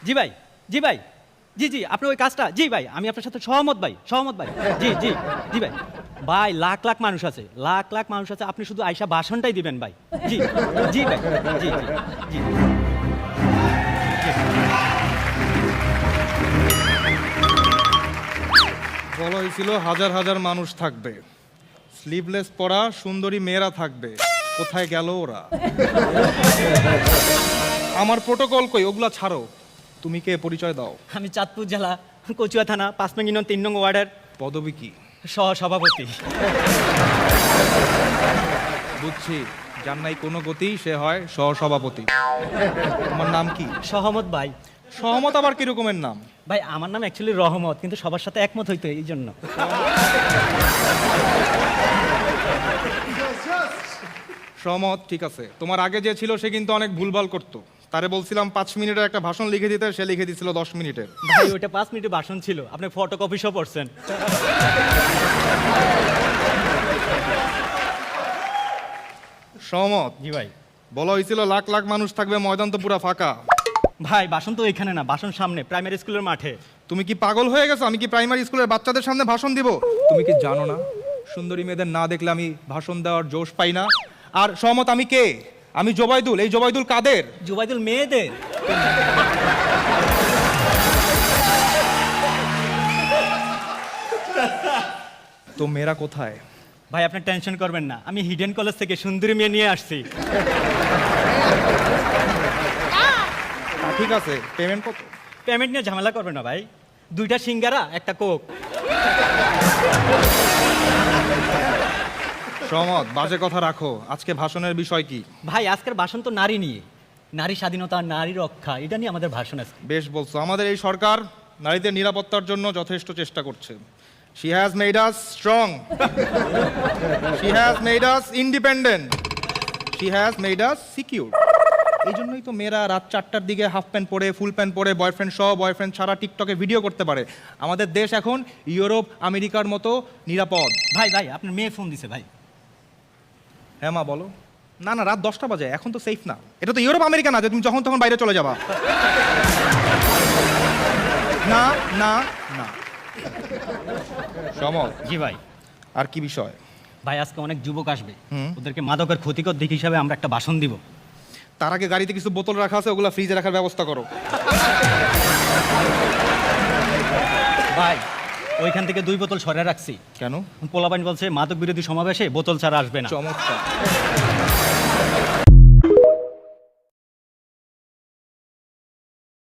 জি ভাই, জি ভাই, জি জি আপনি ওই কাজটা, জি ভাই আমি আপনার সাথে সহমত ভাই, সহমত ভাই, জি জি জি ভাই। ভাই লাখ লাখ মানুষ আছে, লাখ লাখ মানুষ আছে, আপনি শুধু আইসা ভাষণটাই দিবেন ভাই। জি জি ভাই, জি জি জি বলা হয়েছিল হাজার হাজার মানুষ থাকবে, স্লিভলেস পরা সুন্দরী মেয়েরা থাকবে, কোথায় গেল ওরা? আমার প্রোটোকল কই, ওগুলা ছাড়ো। তুমি কে, পরিচয় দাও। আমি চাঁদপুর জেলা কচুয়া থানা 5 নং ইউনিয়ন 3 নং ওয়ার্ডের পদবী কি? সহসভাপতি। বুঝছি, যার নাই কোনো গতি সে হয় সহসভাপতি। তোমার নাম কি? সহমত ভাই। সহমত আবার কিরকমের নাম? ভাই আমার নাম অ্যাকচুয়ালি রহমত, কিন্তু সবার সাথে একমত হইতো এই জন্য। সহমত, ঠিক আছে। তোমার আগে যে ছিল সে কিন্তু অনেক ভুলভাল করতো। তারে বলছিলাম 5 মিনিটের একটা ভাষণ লিখে দিতে, সে লিখে দিছিল 10 মিনিটের। ভাই ওটা 5 মিনিটের ভাষণ ছিল, আপনি ফটোকপি সহ পড়ছেন। সহমত। জি ভাই। বলা হয়েছিল লাখ লাখ মানুষ থাকবে, ময়দান তো পুরা ফাঁকা। ভাই ভাষণ তো এখানে না, ভাষণ সামনে প্রাইমারি স্কুলের মাঠে। তুমি কি পাগল হয়ে গেছো? আমি কি প্রাইমারি স্কুলের বাচ্চাদের সামনে ভাষণ দিব? তুমি কি জানো না সুন্দরী মেয়েদের না দেখলে আমি ভাষণ দেওয়ার জোশ পাই না? আর সহমত, আমি কে? আমি জোবাইদুল। এই জোবাইদুল কাদের? জুবাইদুল মেয়েদের। তো মেয়েরা কোথায়? ভাই আপনি টেনশন করবেন না, আমি হিডেন কলেজ থেকে সুন্দরী মেয়ে নিয়ে আসছি। ঠিক আছে, পেমেন্ট কত? পেমেন্ট নিয়ে ঝামেলা করবেন না ভাই, 2টা সিঙ্গারা একটা কোক। সহমত, বাজে কথা রাখো। আজকে ভাষণের বিষয় কি? ভাই আজকের ভাষণ তো নারী নিয়ে, নারী স্বাধীনতা, নারী রক্ষা, এটা নিয়ে আমাদের ভাষণ আছে। বেশ বলছো। আমাদের এই সরকার নারীদের নিরাপত্তার জন্য যথেষ্ট চেষ্টা করছে। She has made us strong. She has made us independent. She has made us secure. এই জন্যই তো মেয়েরা রাত 4টার দিকে হাফ প্যান্ট পরে, ফুল প্যান্ট পরে, বয়ফ্রেন্ড সহ, বয়ফ্রেন্ড ছাড়া টিকটকে ভিডিও করতে পারে। আমাদের দেশ এখন ইউরোপ আমেরিকার মতো নিরাপদ। ভাই ভাই আপনার মেয়ে ফোন দিছে ভাই। হ্যাঁ মা বলো। না না, রাত 10টা বাজে, এখন তো সেফ না। এটা তো ইউরোপ আমেরিকা না যে তুমি যখন তখন বাইরে চলে যাবা। না না না। সমর। জি ভাই। আর কি বিষয়? ভাই আজকে অনেক যুবক আসবে, ওদেরকে মাদকের ক্ষতিকর দিক হিসাবে আমরা একটা ভাষণ দিব। তার আগে গাড়িতে কিছু বোতল রাখা আছে, ওগুলা ফ্রিজে রাখার ব্যবস্থা করো। ভাই ওইখান থেকে 2 বোতল সরে রাখছি। কেন? পোলাপাইন বলছে মাদক বিরোধী সমাবেশে বোতল ছাড়া আসবে না। চমৎকার।